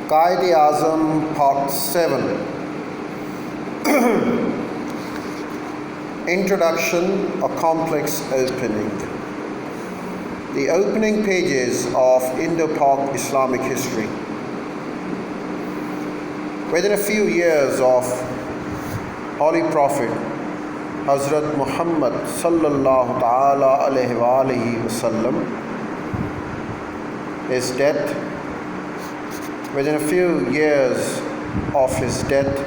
Quaid Azam Part 7. Introduction, a complex opening. The opening pages of Indo-Pak Islamic history. Within a few years of Holy Prophet Hazrat Muhammad sallallahu ta'ala alayhi wasallam, his death, within a few years of his death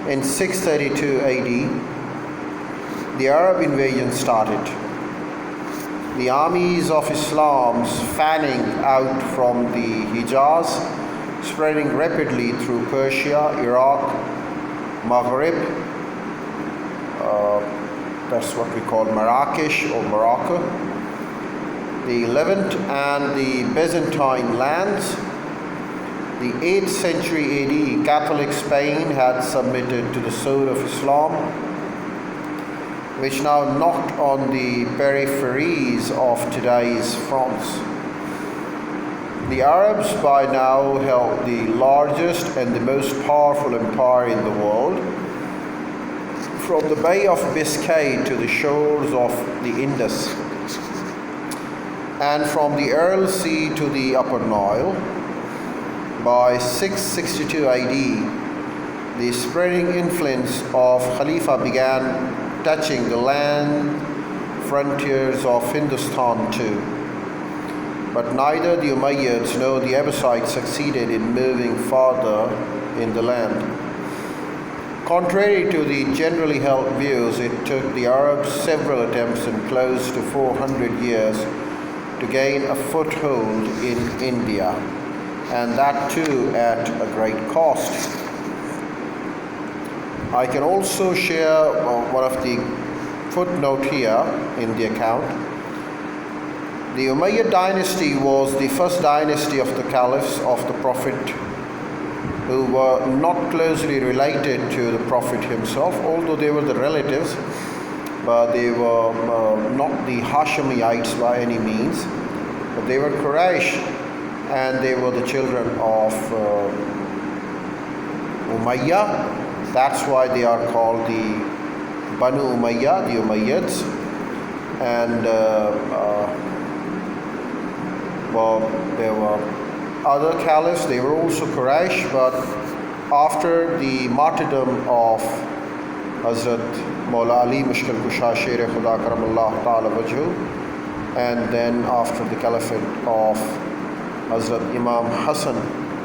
in 632 AD, the Arab invasion started. The armies of Islam fanning out from the Hijaz, spreading rapidly through Persia, Iraq, Maghreb, that's what we call Marrakesh or Morocco, the Levant and the Byzantine lands. The 8th century AD, Catholic Spain had submitted to the sword of Islam, which now knocked on the peripheries of today's France. The Arabs by now held the largest and the most powerful empire in the world, from the Bay of Biscay to the shores of the Indus, and from the Aral Sea to the Upper Nile. By 662 AD, the spreading influence of Khalifa began touching the land frontiers of Hindustan too. But neither the Umayyads nor the Abbasids succeeded in moving farther in the land. Contrary to the generally held views, it took the Arabs several attempts and close to 400 years to gain a foothold in India, and that too at a great cost. I can also share one of the footnote here in the account. The Umayyad dynasty was the first dynasty of the caliphs of the Prophet, who were not closely related to the Prophet himself, although they were the relatives, but they were not the Hashemites by any means, but they were Quraysh, and they were the children of Umayyah. That's why they are called the Banu Umayyah, the Umayyads. And there were other caliphs, they were also Quraysh, but after the martyrdom of Hazrat Mawla Ali Mushkil Kusha Sher Khuda Karamallah Ta'ala Wajhu, and then after the caliphate of Hazrat Imam Hassan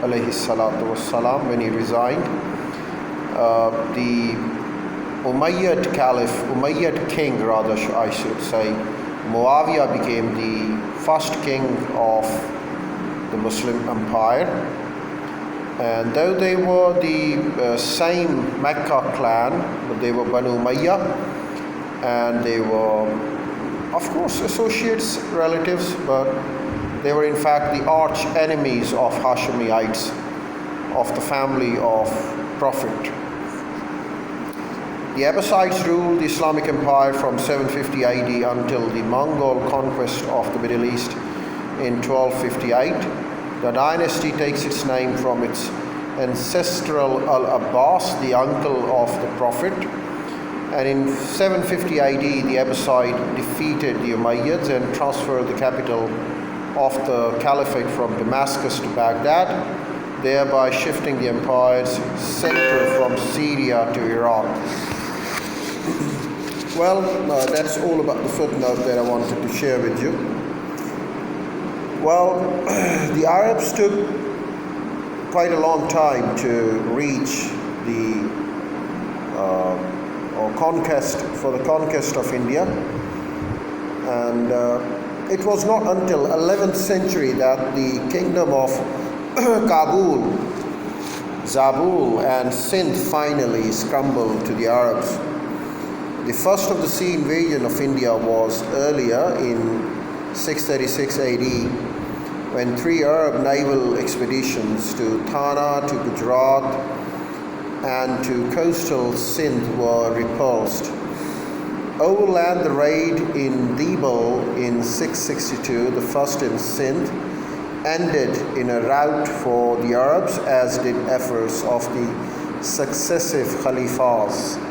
alayhi salatu wassalam, when he resigned, the Umayyad Caliph, Umayyad king rather I should say, Muawiyah became the first king of the Muslim empire. And though they were the same Mecca clan, but they were Banu Umayyah, and they were of course associates, relatives, but they were in fact the arch enemies of Hashemites, of the family of Prophet. The Abbasids ruled the Islamic Empire from 750 AD until the Mongol conquest of the Middle East in 1258. The dynasty takes its name from its ancestral Al-Abbas, the uncle of the Prophet. And in 750 AD, the Abbasid defeated the Umayyads and transferred the capital of the caliphate from Damascus to Baghdad, thereby shifting the empire's center from Syria to Iraq. Well, that's all about the footnote that I wanted to share with you. Well, the Arabs took quite a long time to reach the conquest of India, and it was not until 11th century that the kingdom of Kabul, Zabul and Sindh finally succumbed to the Arabs. The first of the sea invasion of India was earlier in 636 AD, when 3 Arab naval expeditions to Thana, to Gujarat and to coastal Sindh were repulsed. Overland the raid in Dibal in 662, the first in Sindh, ended in a rout for the Arabs, as did efforts of the successive Khalifas